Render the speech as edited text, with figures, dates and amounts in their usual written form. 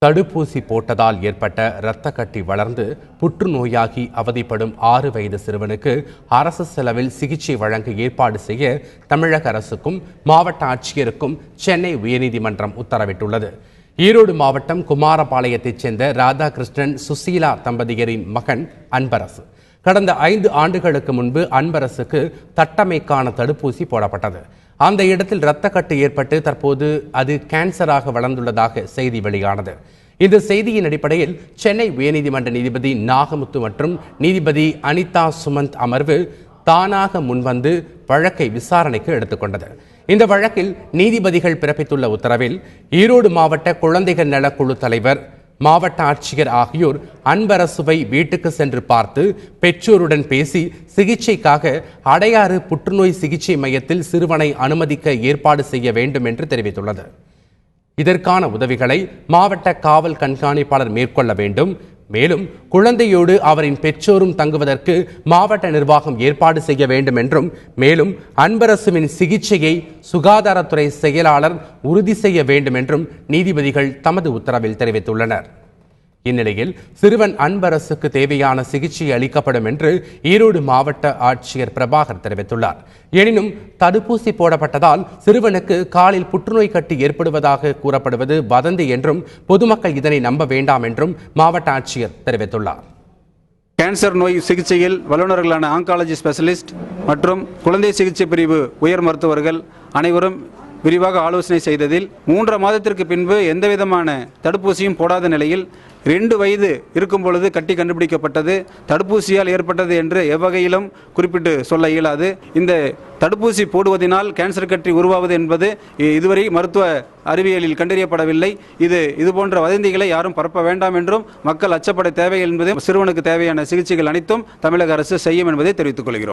தடுப்பூசி போட்டதால் ஏற்பட்ட இரத்த கட்டி வளர்ந்து புற்றுநோயாகி அவதிப்படும் 6 வயது சிறுவனுக்கு அரசு செலவில் சிகிச்சை வழங்க ஏற்பாடு செய்ய தமிழக அரசுக்கும் மாவட்ட ஆட்சியருக்கும் சென்னை உயர்நீதிமன்றம் உத்தரவிட்டுள்ளது. ஈரோடு மாவட்டம் குமாரபாளையத்தைச் சேர்ந்த ராதாகிருஷ்ணன் சுசீலா தம்பதியரின் மகன் அன்பரசு. கடந்த 5 ஆண்டுகளுக்கு முன்பு அன்பரசுக்கு தட்டமைக்கான தடுப்பூசி போடப்பட்டது. அந்த இடத்தில் இரத்த கட்டு ஏற்பட்டு தற்போது அது கேன்சராக வளர்ந்துள்ளதாக செய்தி வெளியானது. இந்த செய்தியின் அடிப்படையில் சென்னை உயர்நீதிமன்ற நீதிபதி நாகமுத்து மற்றும் நீதிபதி அனிதா சுமந்த் அமர்வு தானாக முன்வந்து வழக்கை விசாரணைக்கு எடுத்துக்கொண்டது. இந்த வழக்கில் நீதிபதிகள் பிறப்பித்துள்ள உத்தரவில் ஈரோடு மாவட்ட குழந்தைகள் நலக்குழு தலைவர், மாவட்ட ஆட்சியர் ஆகியோர் அன்பரசுவை வீட்டுக்கு சென்று பார்த்து பெற்றோருடன் பேசி சிகிச்சைக்காக அடையாறு புற்றுநோய் சிகிச்சை மையத்தில் சிறுவனை அனுமதிக்க ஏற்பாடு செய்ய வேண்டும் என்று தெரிவித்துள்ளது. இதற்கான உதவிகளை மாவட்ட காவல் கண்காணிப்பாளர் மேற்கொள்ள வேண்டும். மேலும் குழந்தையோடு அவரின் பெற்றோரும் தங்குவதற்கு மாவட்ட நிர்வாகம் ஏற்பாடு செய்ய வேண்டும் என்றும், மேலும் அன்பரசுவின் சிகிச்சையை சுகாதாரத்துறை செயலாளர் உறுதி செய்ய வேண்டும் என்றும் நீதிபதிகள் தமது உத்தரவில் தெரிவித்துள்ளனர். இந்நிலையில் சிறுவன் அன்பரசுக்கு தேவையான சிகிச்சை அளிக்கப்படும் என்று ஈரோடு மாவட்ட ஆட்சியர் பிரபாகர் தெரிவித்துள்ளார். எனினும் தடுப்பூசி போடப்பட்டதால் சிறுவனுக்கு காலில் புற்றுநோய் கட்டி ஏற்படுவதாக கூறப்படுவது வதந்தி என்றும், பொதுமக்கள் இதனை நம்ப வேண்டாம் என்றும் மாவட்ட ஆட்சியர் தெரிவித்துள்ளார். கேன்சர் நோய் சிகிச்சையில் வல்லுநர்களான ஆங்காலஜி ஸ்பெஷலிஸ்ட் மற்றும் குழந்தை சிகிச்சை பிரிவு உயர் மருத்துவர்கள் அனைவரும் விரிவாக ஆலோசனை செய்ததில் 3 மாதத்திற்கு பின்பு எந்தவிதமான தடுப்பூசியும் போடாத நிலையில் 2 வயது இருக்கும் பொழுது கட்டி கண்டுபிடிக்கப்பட்டது தடுப்பூசியால் ஏற்பட்டது என்று எவ்வகையிலும் குறிப்பிட்டு சொல்ல இயலாது. இந்த தடுப்பூசி போடுவதனால் கேன்சர் கட்டி உருவாவது என்பது இதுவரை மருத்துவ அறிவியலில் கண்டறியப்படவில்லை. இதுபோன்ற வதந்திகளை யாரும் பரப்ப வேண்டாம் என்றும், மக்கள் அச்சப்பட தேவை என்பது, சிறுவனுக்கு தேவையான சிகிச்சைகள் அனைத்தும் தமிழக அரசு செய்யும் என்பதை தெரிவித்துக் கொள்கிறோம்.